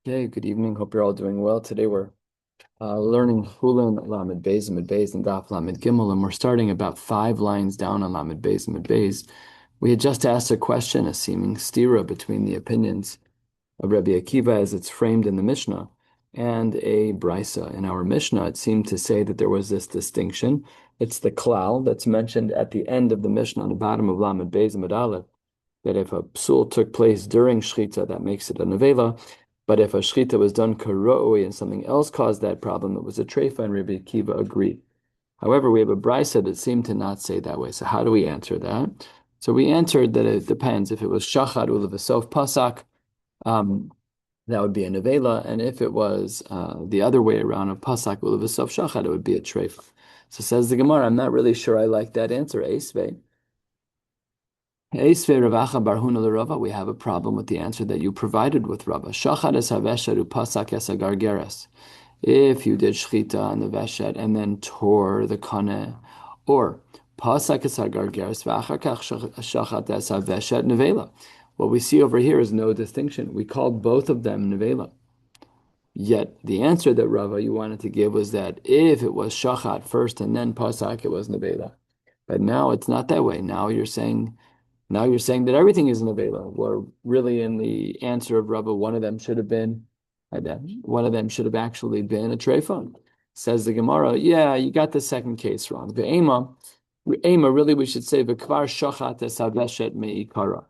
Okay, good evening. Hope you're all doing well. Today we're learning Chullin, Lamed Beis, Amid Beis, and Daf Lamed Gimel, and we're starting about 5 lines down on Lamed Beis, Amid Beis. We had just asked a question, a seeming stira between the opinions of Rabbi Akiva as it's framed in the Mishnah and a brisa. In our Mishnah, it seemed to say that there was this distinction. It's the klal that's mentioned at the end of the Mishnah on the bottom of Lamed Beis, Amid Aleph, that if a psul took place during shchita, that makes it a nevela. But if a shchita was done karoi and something else caused that problem, it was a treifa, and Rabbi Akiva agreed. However, we have a brisa that seemed to not say that way. So how do we answer that? So we answered that it depends. If it was shachad ulevasof pasak, um, that would be a nevela, and if it was the other way around of pasak ulevasof shachad, it would be a treifa. So says the Gemara, I'm not really sure I like that answer. Esvei. We have a problem with the answer that you provided with Rava. Shachad es haveshet upasak es agargeres. If you did shchita on the veshet and then tore the kane, or pasak es agargeres v'achar kach shachat es haveshet nevela. What we see over here is no distinction. We called both of them nevela. Yet the answer that Rava you wanted to give was that if it was shachat first and then pasak, it was nevela. But now it's not that way. Now you're saying that everything is nevela. Where really in the answer of Rabba, one of them should have been, one of them should have actually been a treifon. Says the Gemara, yeah, you got the second case wrong. The Ema, really we should say v'kvar shachat esaveshet meikara.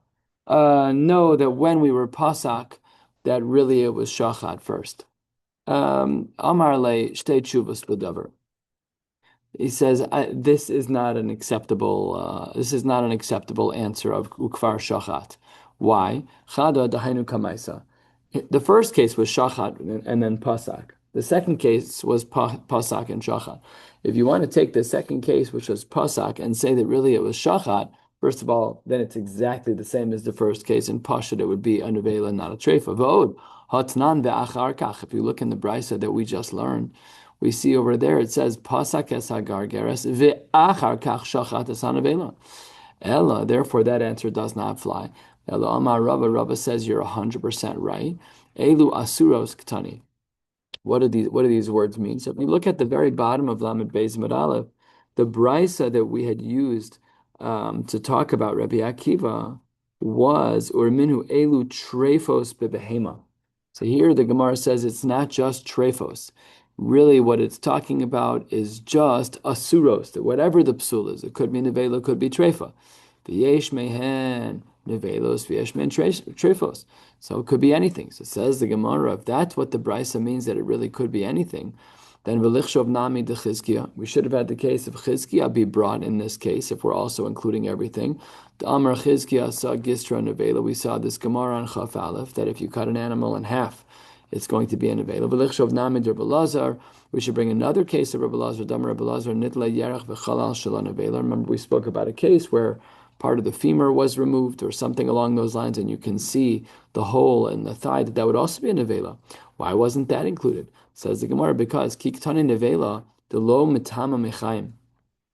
No, that when we were pasak, that really it was shachat first. Amar le shtei tshuvas b'davar. He says, "This is not an acceptable. This is not an acceptable answer of ukvar shachat. Why? Chada dahainu kamaisa. The first case was shachat and then pasak. The second case was pasak and shachat. If you want to take the second case, which was pasak, and say that really it was shachat, first of all, then it's exactly the same as the first case. In pashat, it would be a nevela, not a treifa. V'od hatnan ve'achar kach. If you look in the brisa that we just learned, we see over there it says pasak es hagargeres ve'achar kach shachat es hanavela. Ella, therefore that answer does not fly. Ella Amar Rava says you're 100% right. Elu asuros ktani. What do these words mean? So if you look at the very bottom of Lamed Beis Amud Aleph, the brisa that we had used to talk about Rabbi Akiva was urminu elu trefos bebehema. So here the Gemara says it's not just trefos. Really, what it's talking about is just asuros, that whatever the psul is, it could be nevela, could be trefa. V'yesh mehen nevelos, v'yesh mehen trefos. So it could be anything. So says the Gemara, if that's what the brisa means, that it really could be anything, then v'lichshov nami de Chizkiah. We should have had the case of Chizkiah be brought in this case, if we're also including everything. The Amar Chizkiah saw gistra nevela. We saw this Gemara on Chaf Aleph, that if you cut an animal in half, it's going to be an nevela. V'lichshov nami de Rabbi Lazar. We should bring another case of Rabbi Lazar. Damar Rabbi Lazar nitla yerach v'chalal shalon nevela. Remember, we spoke about a case where part of the femur was removed or something along those lines, and you can see the hole in the thigh, that would also be a nevela. Why wasn't that included? Says the Gemara, because kiktani nevela, the lo mitama mechaim.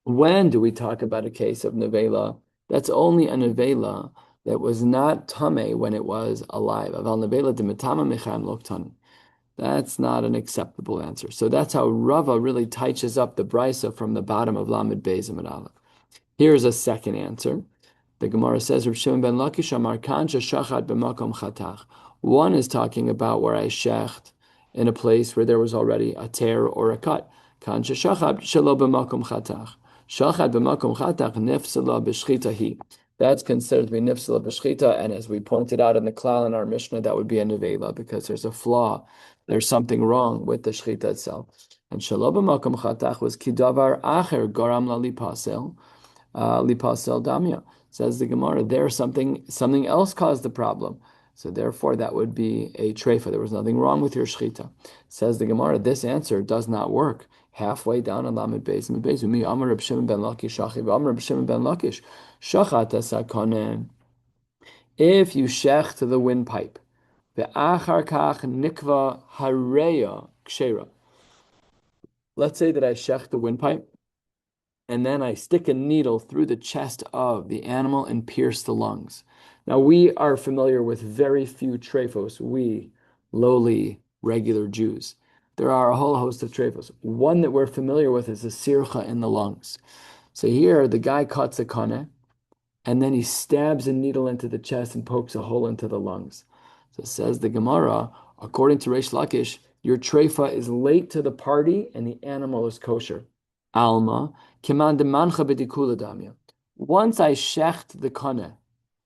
When do we talk about a case of nevela? That's only a nevela that was not tame when it was alive. Aval nevela de mitama mechaim lo ktani. That's not an acceptable answer. So that's how Rava really touches up the brisa from the bottom of Lamed Beis and Aleph. Here's a second answer. The Gemara says, Rav Shimon ben Lakish amar kan shachad b'makom chatach. One is talking about where I shecht in a place where there was already a tear or a cut. Kan shachad shelo b'makom chatach. Shachad b'makom chatach nifsala b'shchita. That's considered to be nifsala b'shchita, and as we pointed out in the klal in our Mishnah, that would be a nevela because there's a flaw. There's something wrong with the shchita itself. And shelo b'makom chatach was kidavar acher garam lali pasel. Lipasel damya. Says the Gemara, there something else caused the problem. So therefore that would be a treifa. There was nothing wrong with your shchita. Says the Gemara, this answer does not work. Halfway down on Lamed Beis and Beis, Umi Amar Reb Shimon ben Lakish Shachi, Amar Reb Shimon ben Lakish Shachat Sakonen. If you shech to the windpipe, ve'achar kach nikva hareya kshera. Let's say that I shech the windpipe, and then I stick a needle through the chest of the animal and pierce the lungs. Now, we are familiar with very few trephos. We, lowly, regular Jews. There are a whole host of treifos. One that we're familiar with is the sircha in the lungs. So here, the guy cuts a kone, and then he stabs a needle into the chest and pokes a hole into the lungs. So says the Gemara, according to Reish Lakish, your treifa is late to the party and the animal is kosher. Alma, kiman demancha b'dikula damya. Once I shecht the kone,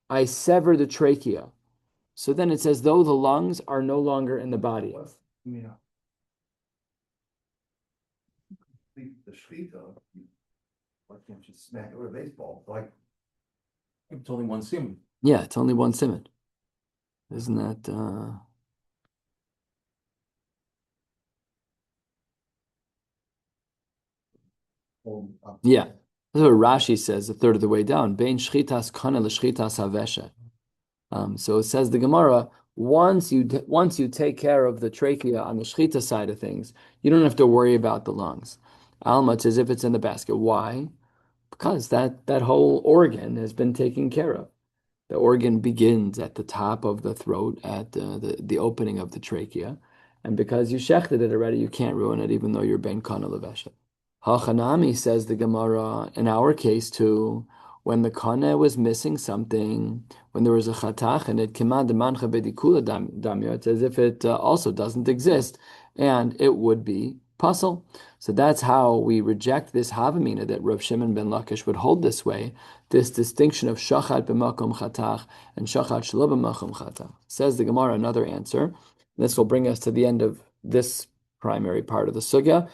I sever the trachea. So then it's as though the lungs are no longer in the body. Yeah. The shechita, why can't you smack it with a baseball? Like, it's only one sim. Yeah, it's only one simon. Isn't that yeah. That's what Rashi says a third of the way down. Bein shchitas kana l'shchitas haveshet. So it says the Gemara, once you take care of the trachea on the shchita side of things, you don't have to worry about the lungs. Alma, it's as if it's in the basket. Why? Because that whole organ has been taken care of. The organ begins at the top of the throat, at the opening of the trachea, and because you shechted it already, you can't ruin it, even though you're ben kana leveshet. Hachanami, says the Gemara, in our case too, when the kana was missing something, when there was a chatach and it kimad mancha bedikula damya, it's as if it also doesn't exist, and it would be puzzle. So that's how we reject this havamina that Rav Shimon ben Lakish would hold this way, this distinction of shachat b'makom chatach and shachat shelo b'makom chatach. Says the Gemara, another answer. This will bring us to the end of this primary part of the sugya.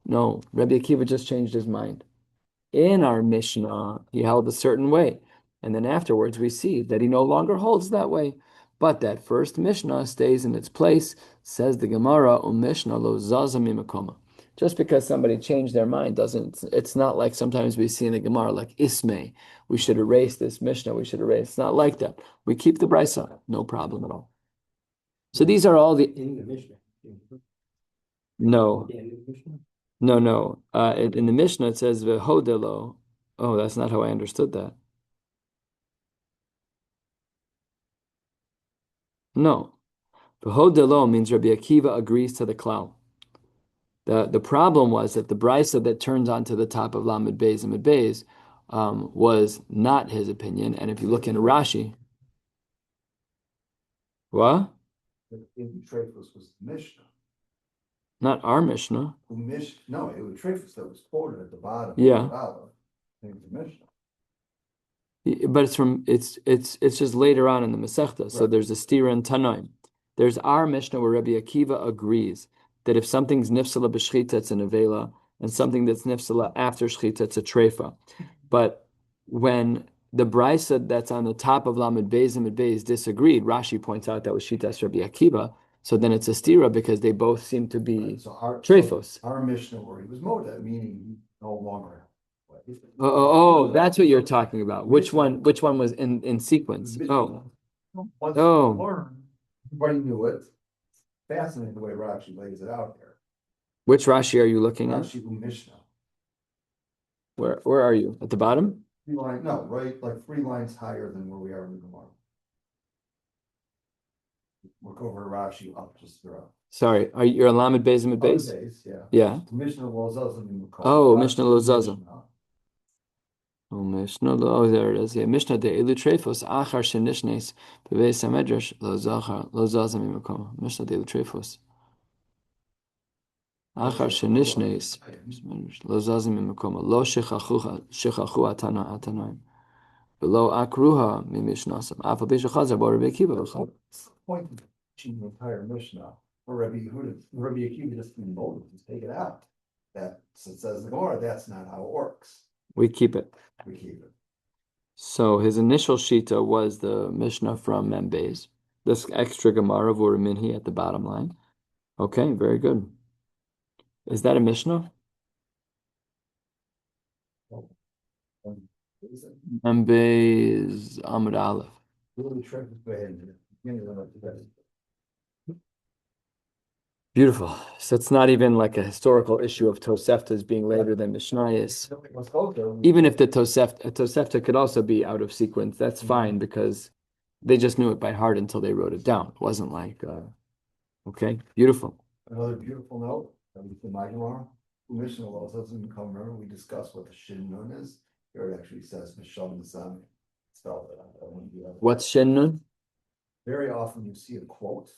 No, Rabbi Akiva just changed his mind. In our Mishnah, he held a certain way. And then afterwards, we see that he no longer holds that way. But that first Mishnah stays in its place, says the Gemara, Mishnah lo zaza mimakoma. Just because somebody changed their mind doesn't, it's not like sometimes we see in the Gemara, like Ismay, we should erase this Mishnah, we should erase. It's not like that. We keep the brisa, no problem at all. So these are all the. In the Mishnah. No, no. In the Mishnah, it says v'hodelo. Oh, that's not how I understood that. No. V'hodelo means Rabbi Akiva agrees to the klal. The problem was that the brisa that turns onto the top of Lamed Beis and Mid Beis was not his opinion. And if you look in Rashi, what? In Trefus was the Mishnah. Not our Mishnah. No, it was Trefus that was quoted at the bottom. Yeah. The Mishnah. But it's just later on in the Masechta. So there's a stira in Tanaim. There's our Mishnah where Rabbi Akiva agrees that if something's nifsala b'shchita, it's an avela, and something that's nifsala after shchita, it's a treifa. But when the brisa that's on the top of Lamed Beis and Mid Beis disagreed, Rashi points out that was shitas Rabbi Akiva. So then it's a stira because they both seem to be treifos. Our Mishnah where he was moda, meaning no longer. Oh, that's what you're talking about. Which one was in sequence? Oh. Everybody knew it. Fascinating the way Rashi lays it out there. Which Rashi are you looking at? Rashi Mishnah. Where are you? At the bottom? No, right, like 3 lines higher than where we are in the Gemara. Look over Rashi up just through. Sorry, you're on Lamed Beis and Mid Beis? Yeah. Yeah. Mishnah lo zaza. Oh, Mishnah lo zaza. Oh, Mishnah lo. Oh, there it is. Yeah, Mishnah de elu treifos achar shenishnes beveis hamedrash lo zaza mimakom. Mishnah de elu treifos achar shenishnes lo zaza mimakom. Lo shechachu atanaim. Below akruha mimishnasam. Afa b'shachazar bo Rabbi Akiva. Point of teaching the entire Mishnah, or Rabbi Akiva just been bold, just take it out. That says the Gemara, that's not how it works. We keep it. We keep it. So his initial shita was the Mishnah from Membeis. This extra Gemara of Uraminhi at the bottom line. Okay, very good. Is that a Mishnah? Membeis Amud Aleph. Beautiful. So it's not even like a historical issue of Toseftas being later than Mishnayos. Something was kosher. Even if the Tosefta could also be out of sequence, that's fine because they just knew it by heart until they wrote it down. It wasn't like, okay, beautiful. Another beautiful note, that was the Gemara. Mishnah law doesn't come, remember, we discussed what the shin nun is. Here it actually says Misham Nisami. Spelled it out. I wouldn't do that. What's Shinnun? Very often you see a quote.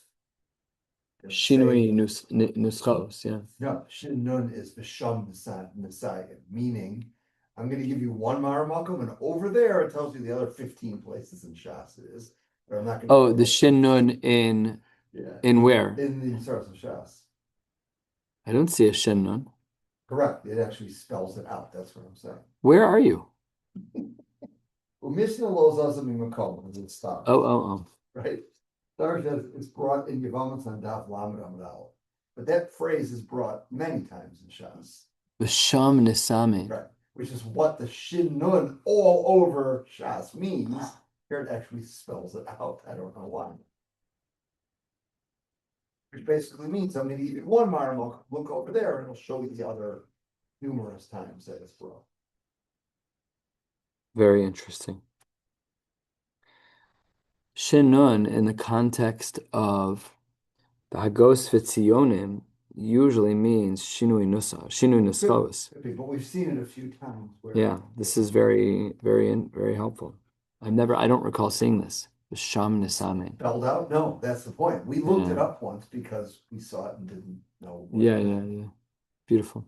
Shinui Nuschos, yeah. No, shin nun is Misham Nisai, meaning I'm gonna give you one Maramakum, and over there it tells you the other 15 places in Shas it is. But I'm not gonna. Oh, the Shinnun Yeah. in where? In the source of Shas. I don't see a Shinnun. Correct, it actually spells it out, that's what I'm saying. Where are you? Well, Mishnah Lo Zazim Makom, as it starts. Oh. Right? Starts as it's brought in Yevamos on Daf Lamed Amud Aleph. But that phrase is brought many times in Shas. V'sham Nisame. Right, which is what the Shin Nun all over Shas means. Here it actually spells it out. I don't know why. Which basically means I'm going to give you one Maramok, look over there, and it'll show you the other numerous times that it's brought. Very interesting. Shinnun in the context of the Hagos Vitzionim usually means Shinui Nuschos. But we've seen it a few times. Yeah, this is very, very helpful. I don't recall seeing this. The Sham Nisame. Spelled out? No, that's the point. We looked it up once because we saw it and didn't know. Yeah. Beautiful.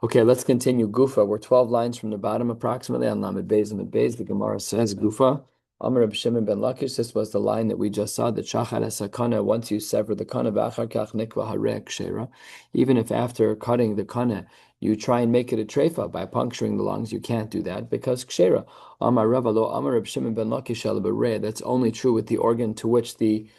Okay, let's continue. Gufa. We're 12 lines from the bottom approximately on Lamed Beis and Beis. The Gemara says, Gufa. Amar Reb Shimon ben Lakish. This was the line that we just saw. The Shachar Esakana. Once you sever the kana, v'achar kach nikva harek shera. Even if after cutting the kana, you try and make it a treifa by puncturing the lungs, you can't do that because kshera. Amar Rava lo Amar Reb Shimon ben Lakish el bereh. That's only true with the organ to which the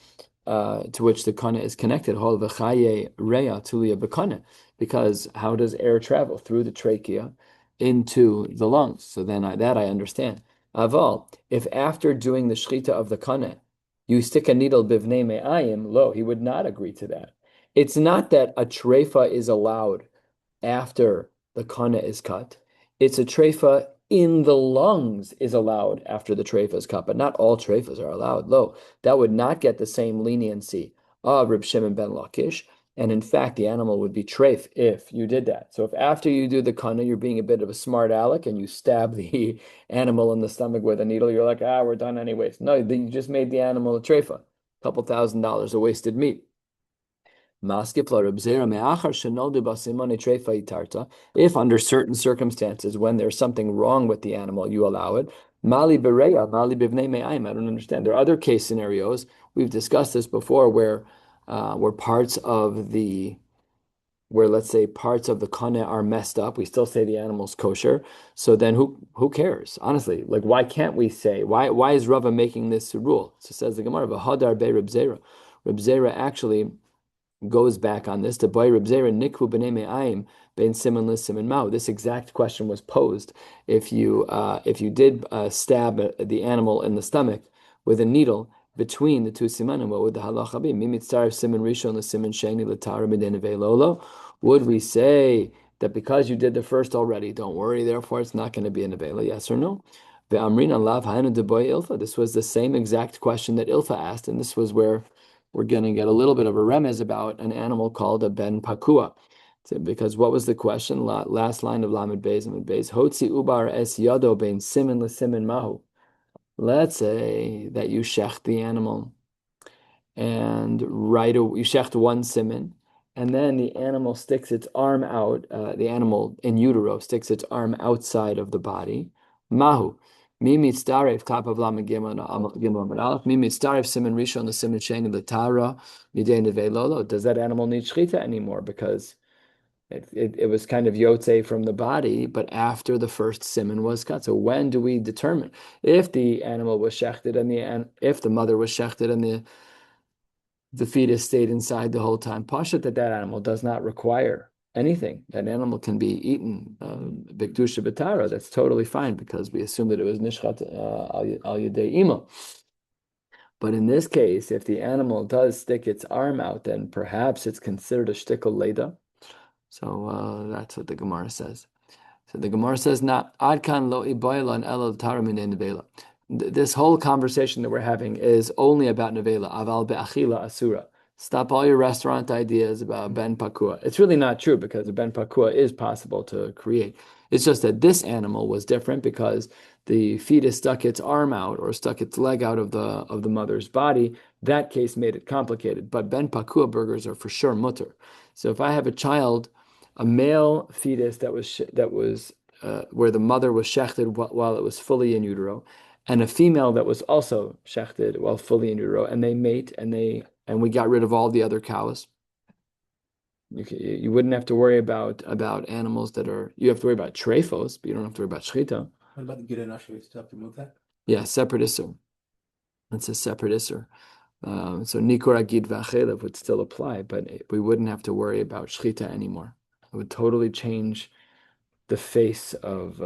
kana is connected. Hol v'chaye reya tulia b'kana. Because how does air travel through the trachea into the lungs? So then I understand. Aval, if after doing the shchita of the kana, you stick a needle bivnei me'ayim, lo, he would not agree to that. It's not that a treifa is allowed after the kana is cut. It's a treifa in the lungs is allowed after the treifa is cut, but not all treifas are allowed. Lo, that would not get the same leniency of Reb Shimon ben Lakish. And in fact, the animal would be treif if you did that. So if after you do the kana, you're being a bit of a smart aleck and you stab the animal in the stomach with a needle, you're like, we're done anyways. No, you just made the animal a treifa. A couple $1,000 of wasted meat. If under certain circumstances, when there's something wrong with the animal, you allow it. Mali bereya, mali bivnei me'ayim. I don't understand. There are other case scenarios. We've discussed this before where let's say parts of the kana are messed up. We still say the animal's kosher. So then who cares? Honestly, like why can't we say why is Rava making this rule? So says the Gemara, V'hadar be Reb Zera. Reb Zera actually goes back on this to boy Reb Zera nikhu b'nei me'ayim ben siman l'siman ma'u. This exact question was posed. If you did stab the animal in the stomach with a needle between the two simanim, what would the halacha be? Mimitzar siman rishon l'siman sheni l'tara midin lolo. Would we say that because you did the first already, don't worry, therefore it's not going to be a nevela? Yes or no? Ve'amrin alav haynu de boy ilfa. This was the same exact question that Ilfa asked, and this was where we're going to get a little bit of a remez about an animal called a ben pakua. Because what was the question? Last line of Lamed Beis and Beis. Hotzi ubar es yado ben simin l'simin mahu. Let's say that you shecht the animal and you shecht one simin, and then the animal sticks its arm out, the animal in utero sticks its arm outside of the body. Mahu. Mimi staref top of Lamed Gimel Amud Aleph. Mimi staref siman rishon the siman sheni l'tara midei nevei lolo. Does that animal need shchita anymore? Because it was kind of yotze from the body, but after the first siman was cut. So when do we determine if the animal was shechted and if the mother was shechted and the fetus stayed inside the whole time? Pasha that animal does not require anything. That animal can be eaten, bikdusha b'tara. That's totally fine because we assume that it was nishchat al yedei imo. But in this case, if the animal does stick its arm out, then perhaps it's considered a shtickle leda. So that's what the Gemara says. So the Gemara says, "Not adkan lo ibayla and elul taramin nevela." This whole conversation that we're having is only about nevela. Aval be'achila asura. Stop all your restaurant ideas about ben pakua. It's really not true because a ben pakua is possible to create. It's just that this animal was different because the fetus stuck its arm out or stuck its leg out of the mother's body. That case made it complicated. But ben pakua burgers are for sure mutter. So if I have a child, a male fetus that was where the mother was shechted while it was fully in utero, and a female that was also shechted while fully in utero, and they mate and we got rid of all the other cows. You wouldn't have to worry about animals that are. You have to worry about trephos, but you don't have to worry about shchita. What about the Gidon Ashur? You still have to move that? Yeah, separate isser. It's a separate isser. So Nikor Agid Vachelev would still apply, but we wouldn't have to worry about shchita anymore. It would totally change the face of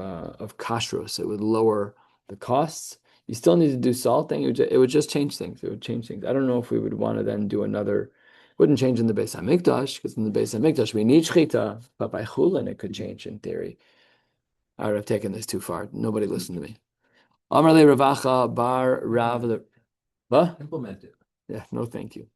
kashrus. It would lower the costs. You still need to do salting. It would just change things. It would change things. I don't know if we would want to then do another. It wouldn't change in the Beis Hamikdash because in the Beis Hamikdash we need shchita, but by Chullin it could change in theory. I would have taken this too far. Nobody listened to me. Amar le Ravacha bar Rav. What? Implement it. Yeah, no, thank you.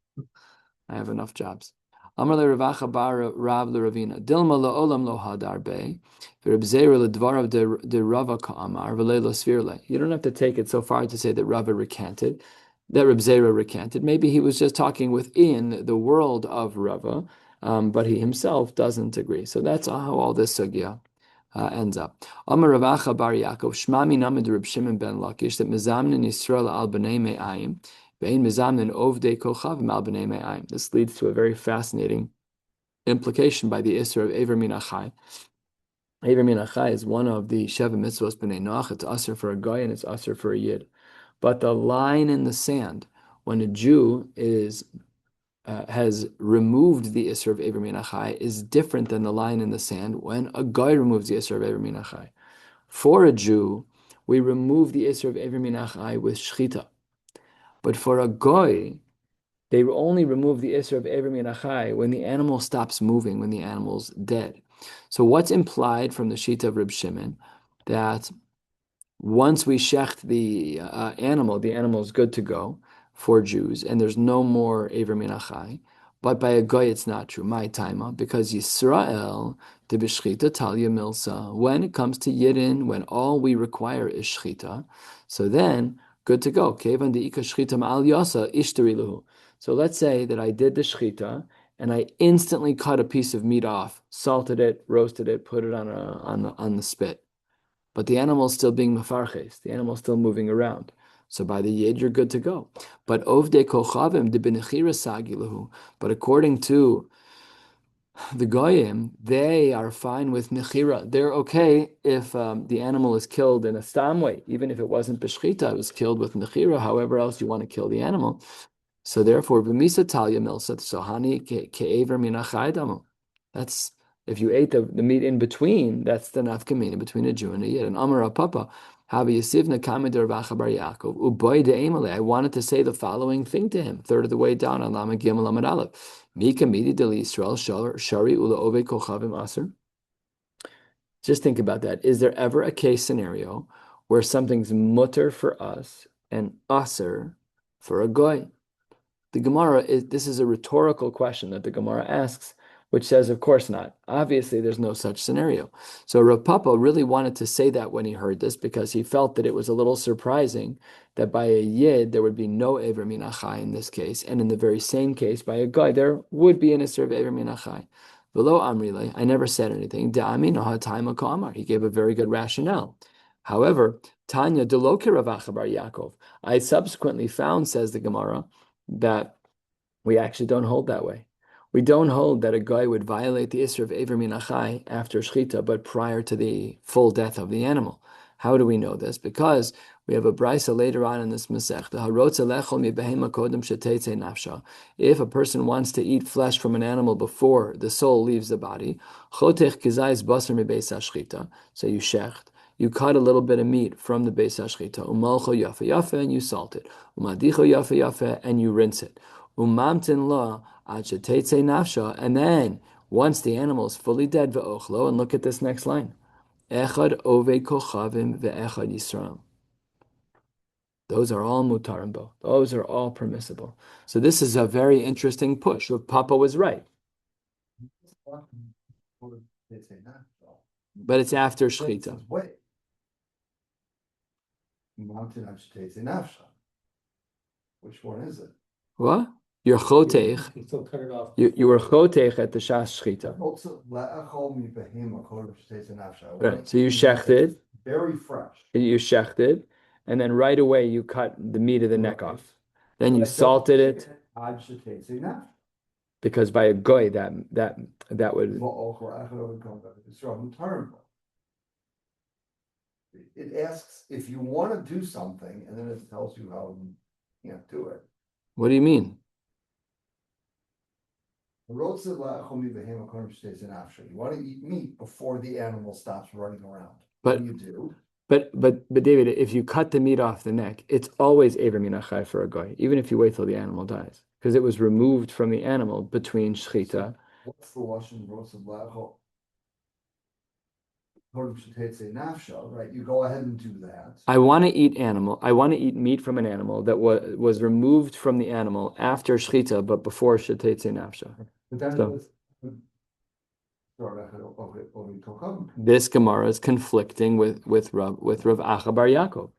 I have enough jobs. Amar le Ravacha bar Rav le Ravina. Dilma lo olam lo hadar be. V'rebzeira le dvarav de Rava ka'amar v'le lo svirle. You don't have to take it so far to say that Rava recanted, that Reb Zera recanted. Maybe he was just talking within the world of Rava, but he himself doesn't agree. So that's how all this sugya ends up. Amar Ravacha bar Yaakov shmami namid Reb Shimon ben Lakish that mezamnin Yisrael al b'nei me'ayim. This leads to a very fascinating implication by the Isra of Ever Minachai. Ever Minachai is one of the Sheva Mitzvos B'nei Noach. It's Asr for a guy and it's Asr for a Yid. But the line in the sand, when a Jew has removed the Isra of Ever Minachai, is different than the line in the sand when a guy removes the Isra of Ever Minachai. For a Jew, we remove the Isra of Ever Minachai with Shchita. But for a goy, they only remove the isser of Ever Minachai when the animal stops moving, when the animal's dead. So what's implied from the Shita of Reb Shimon? That once we shecht the animal's good to go for Jews, and there's no more Ever Minachai. But by a goy, it's not true. My taima, because Yisrael de b'shchita talya milsa. When it comes to Yidden, when all we require is shchita, so then good to go. Kevan deika shchita ma'al yasa ishtariluhu. So let's say that I did the shchita and I instantly cut a piece of meat off, salted it, roasted it, put it on the spit. But the animal's still being mefarches. The animal's still moving around. So by the yid, you're good to go. But ovde kochavim de benechira sagilahu. But according to the goyim, they are fine with nechira. They're okay if the animal is killed in a stam way, even if it wasn't b'shchita, it was killed with nechira. However else you want to kill the animal. So therefore, b'misa talya milsat sohani ke'ever minachaydamu. That's if you ate the meat in between. That's the nafkamina between a Jew and a yid. And Amar Papa. I wanted to say the following thing to him, third of the way down on Lama Gimel Amad Aleph. Just think about that. Is there ever a case scenario where something's mutter for us and aser for a goy? The Gemara this is a rhetorical question that the Gemara asks, which says, of course not. Obviously, there's no such scenario. So Rav Papa really wanted to say that when he heard this because he felt that it was a little surprising that by a yid there would be no Ever Minachai in this case, and in the very same case by a guy there would be an Isser of Ever Minachai. Below Amrile, I never said anything. Da'ami noha taima ka'amar. He gave a very good rationale. However, Tanya deloke Ravacha bar Yaakov. I subsequently found, says the Gemara, that we actually don't hold that way. We don't hold that a guy would violate the Isra of Ever Minachai after Shchita, but prior to the full death of the animal. How do we know this? Because we have a brisa later on in this Masechta. If a person wants to eat flesh from an animal before the soul leaves the body, so you shecht, you cut a little bit of meat from the Beis Hashchita, umalcho yafe yafe, and you salt it, umadicho yafe yafe, and you rinse it, umamtin la ad shetetze nafsha, and then once the animal is fully dead, ve'ochlo, and look at this next line, echad ove kochavim ve'echad yisrael. Those are all mutarim bo. Those are all permissible. So this is a very interesting push. Papa was right, but it's after shechita. Wait. Mountain Ashtetze Nafsha. Which one is it? What? You're chotech. You can still cut it off. You were chotech at the shas shechita. Right. So you shechted. Very fresh. You shechted, and then right away you cut the meat of the neck off. Then you salted it because by a goy that would. It asks if you want to do something, and then it tells you how you can't do it. What do you mean? You want to eat meat before the animal stops running around. But you do. But David, if you cut the meat off the neck, it's always Eiver Min HaChai for a goy, even if you wait till the animal dies, because it was removed from the animal between shechita. What's the washing right? You go ahead and do that. I want to eat meat from an animal that was removed from the animal after shechita, but before shetetze nafsha. This Gemara is conflicting with Rav Acha Bar Yaakov.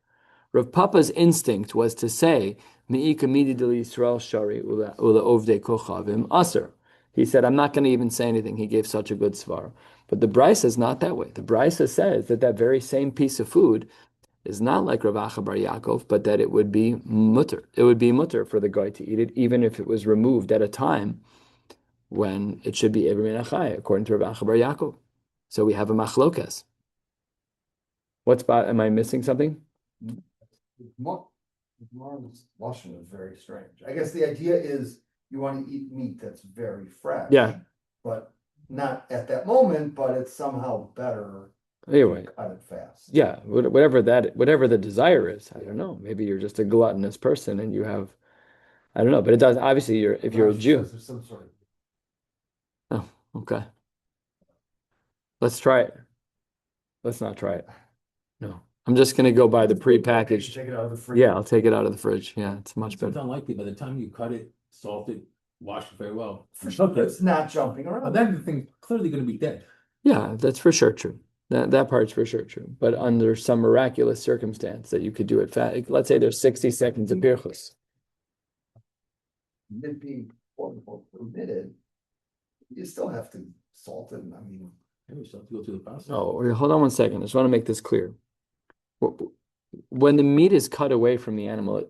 Rav Papa's instinct was to say, Me'ika midi del Yisrael shari ula ovdei kochavim aser. He said, I'm not going to even say anything. He gave such a good svar. But the Brisa is not that way. The Brisa says that very same piece of food is not like Rav Acha Bar Yaakov, but that it would be mutter. It would be mutter for the guy to eat it, even if it was removed at a time when it should be Eiver Min HaChai, according to Rav Acha Bar Yaakov. So we have a machlokes. Am I missing something? Tomorrow's washing is very strange. I guess the idea is you want to eat meat that's very fresh. Yeah. But not at that moment, but it's somehow better. Anyway, cut it fast. Yeah, whatever the desire is. I don't know. Maybe you're just a gluttonous person and you have, I don't know. But it does. Obviously, if you're a Jew. There's some sort of. Oh, okay. Let's try it. Let's not try it. No, I'm just gonna go by the prepackaged. Take it out of the fridge. Yeah, I'll take it out of the fridge. Yeah, it's much better. It's unlikely by the time you cut it, salt it, wash it very well. For sure, it's not jumping around. Then the thing's clearly going to be dead. Yeah, that's for sure true. That part's for sure true. But under some miraculous circumstance that you could do it fast, let's say there's 60 seconds of pirchus. It being quote unquote permitted, you still have to salt it. I mean, You still have to go through the process. Oh, hold on one second. I just want to make this clear. When the meat is cut away from the animal,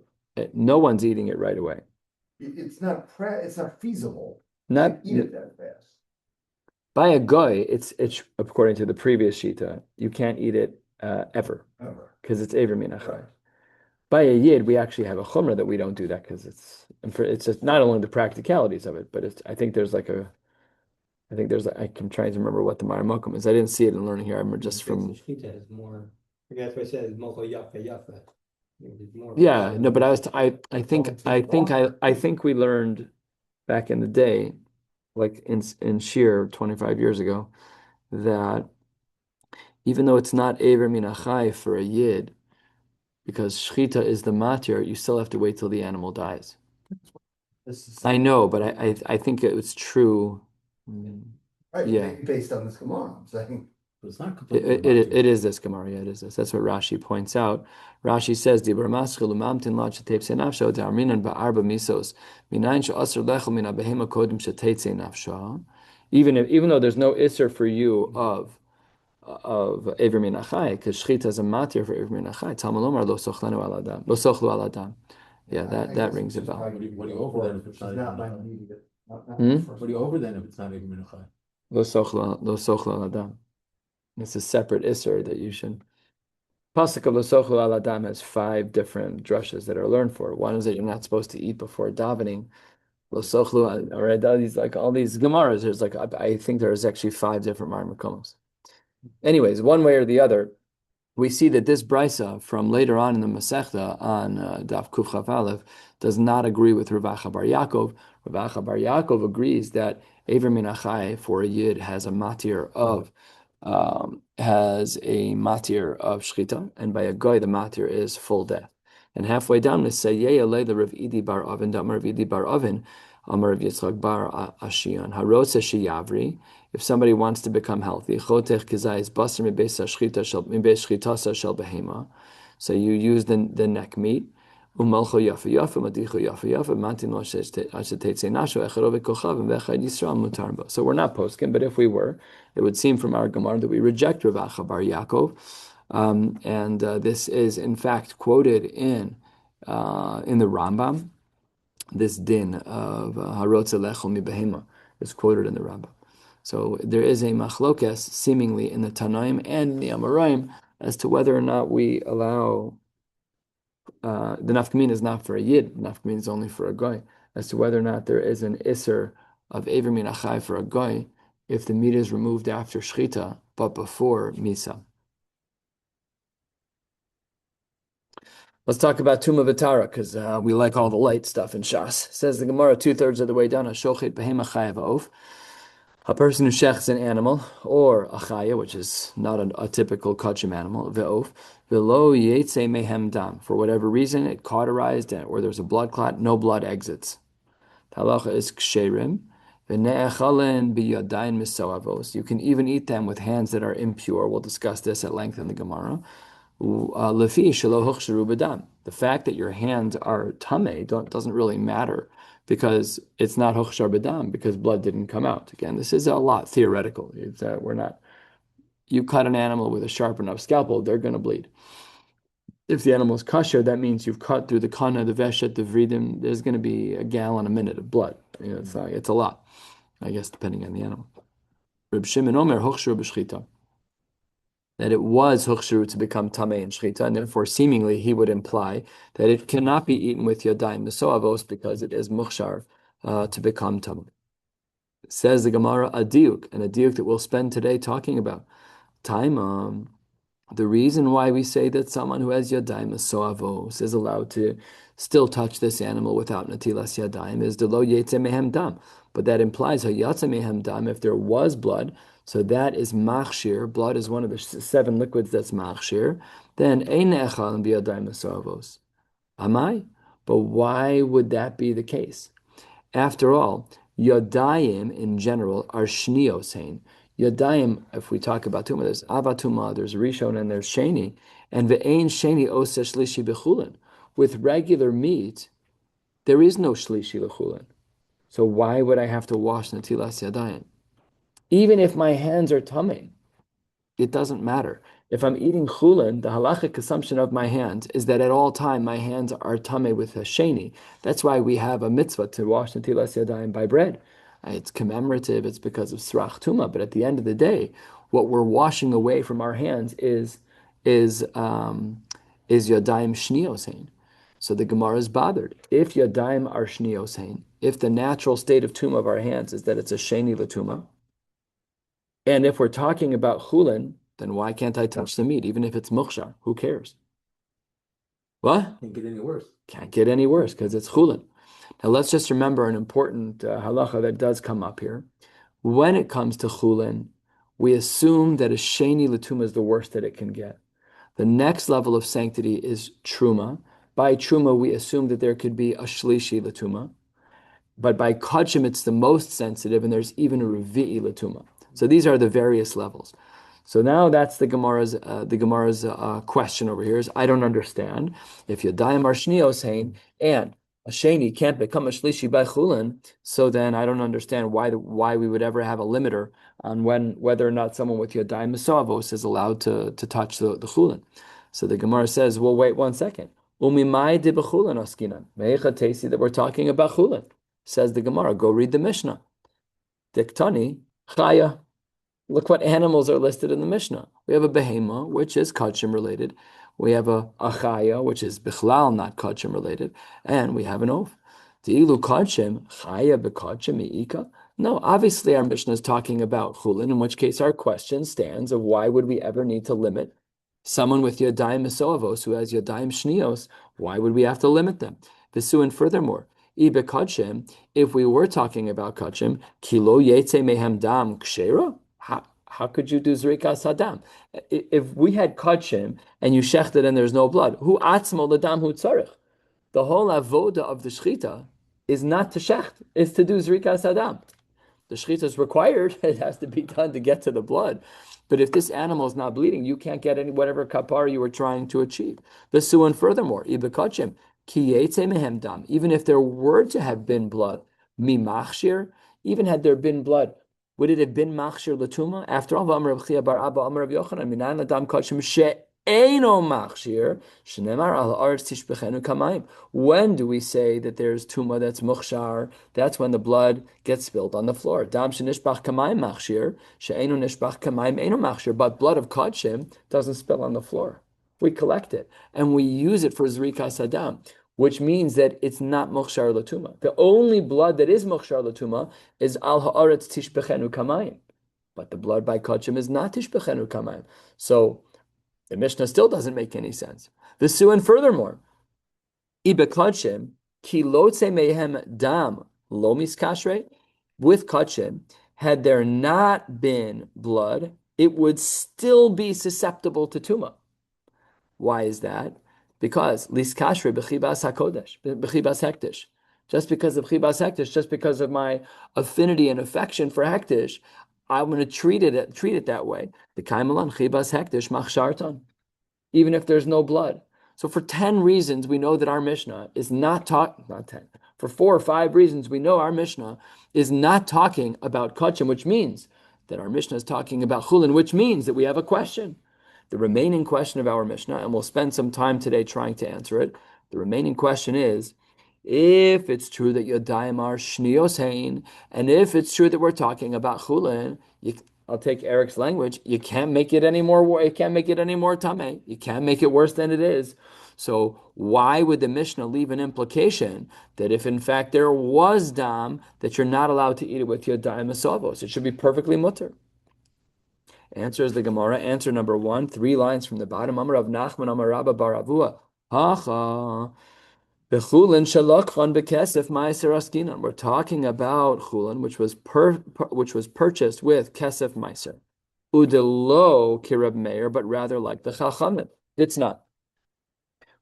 no one's eating it right away. it's not feasible. Not to eat it that fast. by a goy. It's according to the previous shita, you can't eat it ever because it's Eiver Min HaChai. Right. By a yid, we actually have a chumrah that we don't do that because it's just not only the practicalities of it, but I think I'm trying to remember what the Marimokum is. I didn't see it in learning here. I remember just from. Shechita is more. I guess what I said is mocha yafa yafa. Yeah, no, but I think we learned back in the day, like in shiur 25 years ago, that even though it's not Eiver Min HaChai for a yid, because shechita is the matir, you still have to wait till the animal dies. I know, but I think it's true. Right, Yeah. based on this Gemara, I'm saying. But it's not completely. It is this Gemara. Yeah, it is this. That's what Rashi points out. Rashi says, "Dibur maschil umamtin la shetetze nafsha de'arminan ba'arba misos minayin she'asr lechel min habehema kodim shetetze nafsha." Even though there's no isser for you of Eiver Min HaChai, because shechita is a matir for Eiver Min HaChai. Talmud Lomar lo sochlanu al adam, lo sochlu al adam. Yeah, that rings a bell. What do you over then if it's not Not Eiver my Min immediate. HaChai? What do you over then if it's not Eiver Min HaChai? Lo sochlu al adam. It's a separate isser that you should. Pasuk of lo sochlu al adam has 5 different drushes that are learned for. One is that you're not supposed to eat before davening. Lo sochlu, all right, all these gemaras. There's I think there's actually 5 different marmakomos. Anyways, one way or the other, we see that this brisa from later on in the Masechta on Daf Kuf Chaf Aleph does not agree with Rav Acha Bar Yaakov. Rav Acha Bar Yaakov agrees that Aver Min Achai for a Yid has a matir of shchita, and by a goy the matir is full death. And halfway down, we say Yeyalei the Rav Idi Bar Avin, Damar Rav Idi Bar Avin, Amar Rav Yitzchak Bar Ashion, Harotze Sheyavri. If somebody wants to become healthy, chotech kizayis basar mibeis shchitasa shel behema. So you use the neck meat. Umalcho yafa yafa madicho yafa yafa mantin lo ashetetze nasho echarove kochavim vechad yisrael mutarba. So we're not poskim, but if we were, it would seem from our Gemara that we reject Rav Acha Bar Yaakov, and this is in fact quoted in the Rambam. This din of harotze lechol mi behema is quoted in the Rambam. So there is a machlokes seemingly in the Tanaim and the Amoraim as to whether or not we allow the nafkamin is not for a yid, nafkamin is only for a goy, as to whether or not there is an iser of Ever Min Achai for a goy if the meat is removed after shchita but before misa. Let's talk about Tumah V'Tara, because we like all the light stuff in Shas. Says the Gemara 2/3 of the way down, Hashochet Behema Chayav Of. A person who shechts an animal, or a chaya, which is not a typical kachim animal, ve'of, velo yetze mehem dam. For whatever reason, it cauterized, or there's a blood clot, no blood exits. Halacha is ksherim, v'ne'echalen biyadayin misoavos. You can even eat them with hands that are impure. We'll discuss this at length in the Gemara. Lefi shelo huchsheru b'dam. The fact that your hands are tameh doesn't really matter, because it's not hochshar b'dam, because blood didn't come out. Again, this is a lot theoretical. You cut an animal with a sharp enough scalpel, they're going to bleed. If the animal is kosher, that means you've cut through the kana, the veshet, the vridim, there's going to be a gallon a minute of blood. It's a lot, I guess, depending on the animal. Reb Shimon Omer hochshar b'shchita. That it was huchsharu to become tamei and shchita, and therefore seemingly he would imply that it cannot be eaten with yadayim mesoavos because it is muchshar to become tamei. Says the Gemara a diuk, and a diuk that we'll spend today talking about. Time, the reason why we say that someone who has yadayim mesoavos is allowed to still touch this animal without natilas yadayim is the lo yetze mehem dam, but that implies hayatze mehem dam if there was blood. So that is machshir. Blood is one of the 7 liquids that's machshir. Then ein echal biyadayim mesoavos. Amai? But why would that be the case? After all, yadayim in general are shnios hein. Yadayim, if we talk about tumah, there's avatuma, there's rishon, and there's sheni. And ve'ein sheni oseh shlishi bechulin. With regular meat, there is no shlishi lechulin. So why would I have to wash natilas yadayim? Even if my hands are tamei, it doesn't matter. If I'm eating chulin, the halachic assumption of my hands is that at all time my hands are tamei with a sheni. That's why we have a mitzvah to wash natilas yadayim by bread. It's commemorative, it's because of srach tuma, but at the end of the day, what we're washing away from our hands is yadayim shniosein. So the Gemara is bothered. If yadayim are shniosein, if the natural state of tuma of our hands is that it's a sheni latuma, and if we're talking about chulin, then why can't I touch the meat, even if it's mukhshar? Who cares? What? Can't get any worse. Can't get any worse because it's chulin. Now let's just remember an important halacha that does come up here. When it comes to chulin, we assume that a sheni latuma is the worst that it can get. The next level of sanctity is truma. By truma, we assume that there could be a shlishi latuma. But by kachim, it's the most sensitive, and there's even a revi'i latuma. So these are the various levels. So now that's the Gemara's question over here is, I don't understand. If yadayim are shnios hein, and a sheni can't become a shlishi by chulin, so then I don't understand why we would ever have a limiter on whether or not someone with yadayim mesavos is allowed to touch the chulin. So the Gemara says, well, wait one second. Umimai di b'chulin askinan. Me'echa tesi that we're talking about chulin. Says the Gemara, go read the Mishnah. Diktani chaya. Look what animals are listed in the Mishnah. We have a behema, which is kachim related. We have a chaya, which is bichlal, not kachim related. And we have an oaf. Di'ilu kachim, chaya bekachim mi'ika. No, obviously our Mishnah is talking about chulin, in which case our question stands of why would we ever need to limit Someone with yadayim mesovos who has yadayim shnios, why would we have to limit them? Visu, and furthermore, ibe kachim, if we were talking about kachim, kilo yetze mehem dam kshera? How could you do zrikas hadam? If we had kachim and you shechted and there's no blood, who atzmo ledam hu tzarich? The whole avoda of the shechita is not to shecht, is to do zrikas hadam. The shechita is required; it has to be done to get to the blood. But if this animal is not bleeding, you can't get any whatever kapara you were trying to achieve. Vesu, and furthermore, ibekachim ki yetze mehem dam. Even if there were to have been blood, mi machshir, even had there been blood, would it have been machshir latuma? After all, Amar Rav Chia bar Abba Amar Rav Yochanan minan ladam kachim she'eino machshir shenemar al aretz tishbechenu kamayim. When do we say that there's tuma that's muchshar? That's when the blood gets spilled on the floor. Dam shenishbach kamayim machshir she'eino nishbach kamayim eino machshir. But blood of kachim doesn't spill on the floor. We collect it and we use it for zrikas hadam, which means that it's not mukhshar latuma. The only blood that is mukhshar latuma is al haaretz tishbechenu kamayim, but the blood by kachim is not tishbechenu kamayim. So the Mishnah still doesn't make any sense. The Su, and furthermore, ibe kachim ki lotze mehem dam lo miskashre, with kachim, had there not been blood, it would still be susceptible to tuma. Why is that? Because liskashre b'chibas hakodesh, b'chibas hektish. Just because of chibas hektish, just because of my affinity and affection for hektish, I'm going to treat it that way. The kaimalan chibas hektish machsharton, even if there's no blood. So for 10 reasons, we know that our Mishnah is not 10. For 4 or 5 reasons, we know our Mishnah is not talking about kachim, which means that our Mishnah is talking about chulin, which means that we have a question. The remaining question of our Mishnah, and we'll spend some time today trying to answer it. The remaining question is, if it's true that Yodayim are Shnios Hein, and if it's true that we're talking about Chulin, I'll take Eric's language, you can't make it any more, you can't make it any more Tameh. You can't make it worse than it is. So why would the Mishnah leave an implication that if in fact there was Dam, that you're not allowed to eat it with Yodayim Asavos? It should be perfectly mutter. Answer is the Gemara. Answer number 1, 3 lines from the bottom. Amar Rav Nachman, Amar Rabba bar Avua. Hacha. Bechulin shalakhan bekesef ma'aser askinan. We're talking about chulin, which was purchased with kesef ma'aser. Udelo kirab meir, but rather like the chachamim. It's not.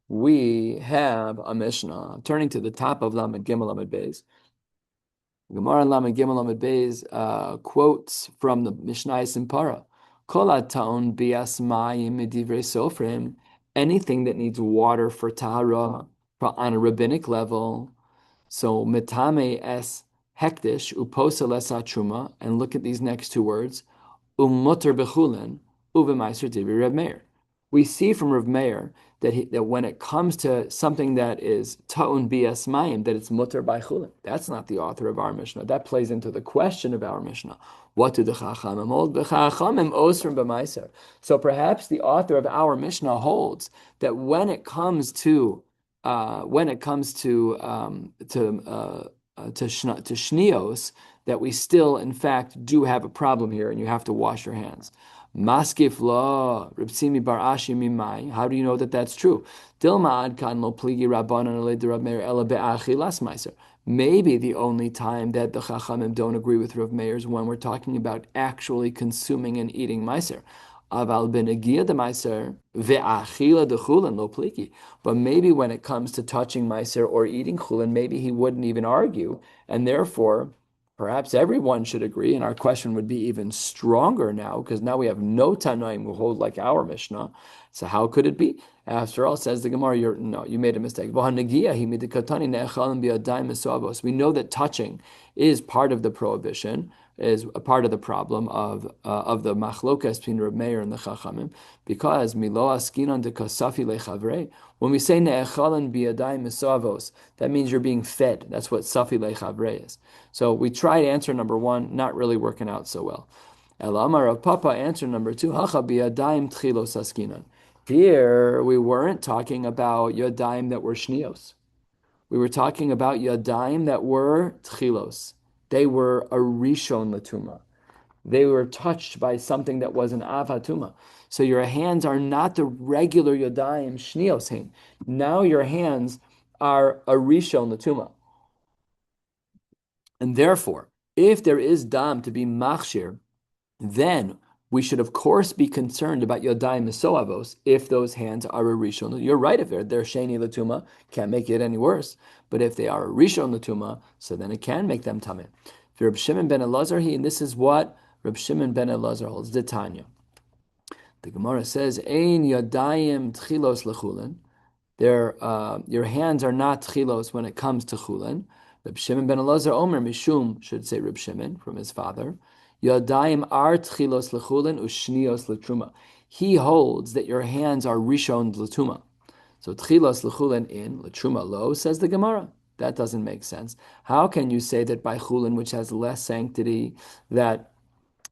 We have a Mishnah. Turning to the top of Lamed Gimel Lamed Beis. Gemara Lamed Gimel Lamed Beis quotes from the Mishnayos in Para. Anything that needs water for tahara on a rabbinic level. So metame es hektish uposa lesa truma, and look at these next 2 words, umutter bechulin uvemaiser divi Reb Meir. We see from Rav Meir that when it comes to something that is ta'un bias mayim, that it's mutter by chulin. That's not the author of our Mishnah. That plays into the question of our Mishnah. What do the chachamim hold? The chachamim osrim b'maiser. So perhaps the author of our Mishnah holds that when it comes to shnios, that we still, in fact, do have a problem here, and you have to wash your hands. Maskif la Ribsimi bar Ashi mimai. How do you know that that's true? Dilma adkan lo pligi rabbanan ale de Rav Meir ela be'achilas meiser. Maybe the only time that the Chachamim don't agree with Rav Meir is when we're talking about actually consuming and eating meiser. Aval benegia de meiser ve'achila de chulin lo pligi. But maybe when it comes to touching meiser or eating chulin, maybe he wouldn't even argue, and therefore perhaps everyone should agree, and our question would be even stronger now, because now we have no Tanoim who hold like our Mishnah. So how could it be? After all, says the Gemara, you made a mistake. We know that touching is part of the prohibition, is a part of the problem of the machlokas between Reb Meir and the Chachamim, because milo askinon de kasafi lechavrei. When we say ne'echalan biyadayim misavos, that means you're being fed. That's what safi lechavrei is. So we tried answer number 1, not really working out so well. El Amar of Papa, answer number 2, hacha biyadayim tchilos askinon. Here we weren't talking about yadayim that were shnios. We were talking about yadayim that were tchilos. They were a rishon latuma. They were touched by something that was an avatuma. So your hands are not the regular yodayim shnios hein. Now your hands are a rishon l'tuma. And therefore, if there is dam to be machshir, then we should of course be concerned about yodayim mesoavos if those hands are a rishon. You're right, if they're sheni l'tuma, can't make it any worse. But if they are a rishon l'tuma, so then it can make them tameh. For Reb Shimon ben Elazar, and this is what Reb Shimon ben Elazar holds, the Tanya. The Gemara says, "Ein yadayim tchilos lechulin." Your hands are not tchilos when it comes to chulin. Reb Shimon ben Elazar Omer Mishum should say Reb Shimon from his father. Yadayim are tchilos lechulin ushnios letruma. He holds that your hands are rishon letuma. So tchilos lechulin in letruma lo, says the Gemara. That doesn't make sense. How can you say that by chulin, which has less sanctity, that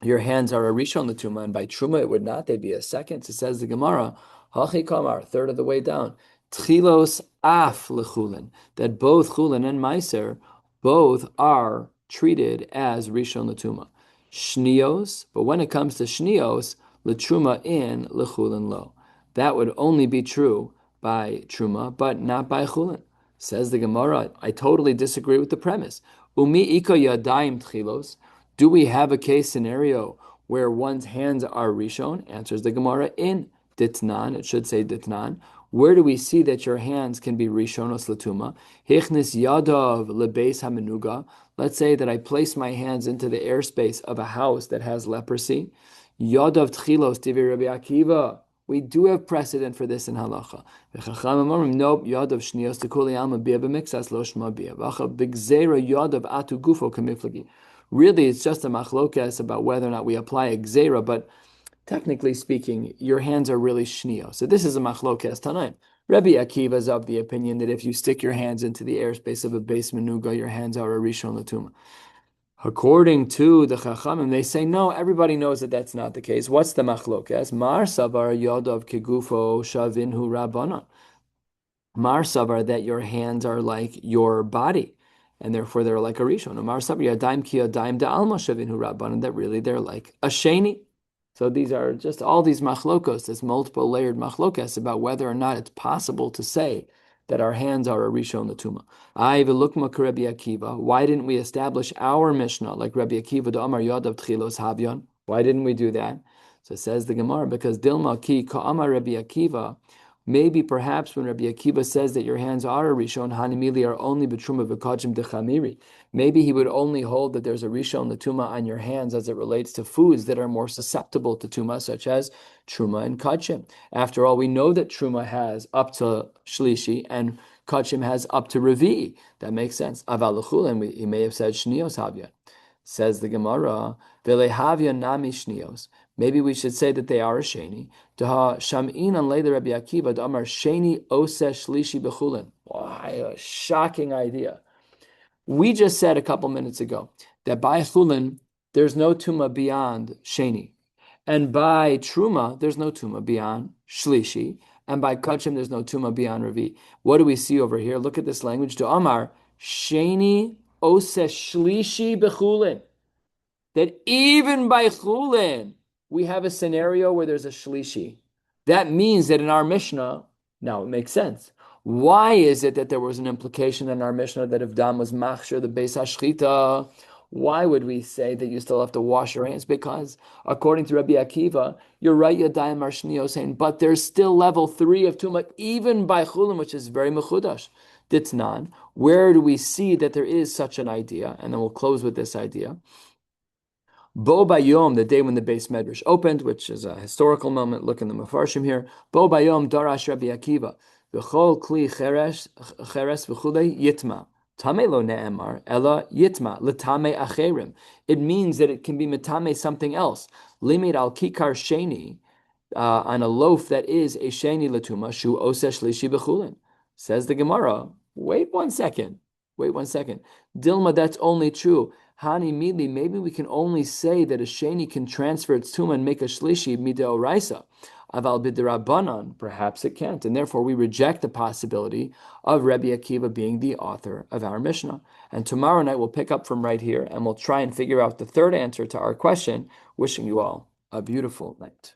your hands are a rishon l'tuma, and by truma it would not? They'd be a second. So says the Gemara, hachi kamar, third of the way down, tchilos af lechulin, that both chulin and meiser both are treated as rishon l'tuma. Shnios, but when it comes to shnios, l'truma in lechulin lo. That would only be true by truma, but not by chulin. Says the Gemara, I totally disagree with the premise. Umi ika yadayim tchilos. Do we have a case scenario where one's hands are rishon? Answers the Gemara in ditnan. It should say ditnan. Where do we see that your hands can be rishonos latuma? Hichnis yadav lebeis hamenuga. Let's say that I place my hands into the airspace of a house that has leprosy. Yadav tchilos divi Rabbi Akiva. We do have precedent for this in halacha. Nope, yadav shnios tekuli alma bia b'mixas lo shma bia. V'acha b'gzeira yadav atu gufo kamiflagi. Really, it's just a machlokas about whether or not we apply a gzeira, but technically speaking, your hands are really shnio. So this is a machlokas tanaim. Rabbi Akiva is of the opinion that if you stick your hands into the airspace of a base menuga, your hands are a rishon l'tuma. According to the Chachamim, they say no. Everybody knows that that's not the case. What's the machlokas? Mar savar yadav kegufo shavinhu rabbanan. Mar savar, that your hands are like your body, and therefore they're like a rishon. Mar savar yadayim ki yadayim da'alma shavinhu rabbanan, that really they're like a sheni. So these are just all these machlokos, this multiple layered machlokas about whether or not it's possible to say that our hands are a rishon l'tuma. Rabbi Akiva. Why didn't we establish our Mishnah like Rabbi Akiva to Amar Yadav Tchilos Havyon? Why didn't we do that? So says the Gemara, because Dilma ki ka'amar Rabbi Akiva. Maybe perhaps when Rabbi Akiva says that your hands are a rishon, hanimili are only betruma v'kachim dechamiri. Maybe he would only hold that there's a rishon l'tuma on your hands as it relates to foods that are more susceptible to tuma, such as truma and kachim. After all, we know that truma has up to shlishi and kachim has up to revi. That makes sense. Aval l'chulin, he may have said shnios havya. Says the Gemara, v'lehavya nami shnios. Maybe we should say that they are a sheni. Daha sham'in an leila Rabbi Akiva damar sheni ose shlishi bechulin. Why, a shocking idea. We just said a couple minutes ago that by chulin there's no tuma beyond sheni, and by truma there's no tuma beyond shlishi, and by kachim there's no tuma beyond revi. What do we see over here? Look at this language. To Amar sheni ose shlishi bechulin. That even by chulin we have a scenario where there's a shlishi. That means that in our Mishnah, now it makes sense. Why is it that there was an implication in our Mishnah that if dam was machshir, the beis hashchita, why would we say that you still have to wash your hands? Because according to Rabbi Akiva, you're right, Yadayim Marshnio saying, but there's still level 3 of Tumah, even by Chullin, which is very mechudash. Ditnan. Where do we see that there is such an idea? And then we'll close with this idea. Bo Bayom, the day when the Beis Medrash opened, which is a historical moment. Look in the Mefarshim here. Bo Bayom Darash Rabbi Akiva. V'chol kli cheres v'chulei yitma. Tame lo ne'emar ela yitma l'tame acherim. It means that it can be metame something else. Limit al kikar sheni, on a loaf that is a sheni l'tuma shu osesh lishi b'chulin. Says the Gemara. Wait one second. Dilma, that's only true. Hani mili, maybe we can only say that a sheni can transfer its tuma and make a shlishi mideoraisa. Aval b'derabanan, perhaps it can't, and therefore we reject the possibility of Rabbi Akiva being the author of our Mishnah. And tomorrow night we'll pick up from right here, and we'll try and figure out the third answer to our question. Wishing you all a beautiful night.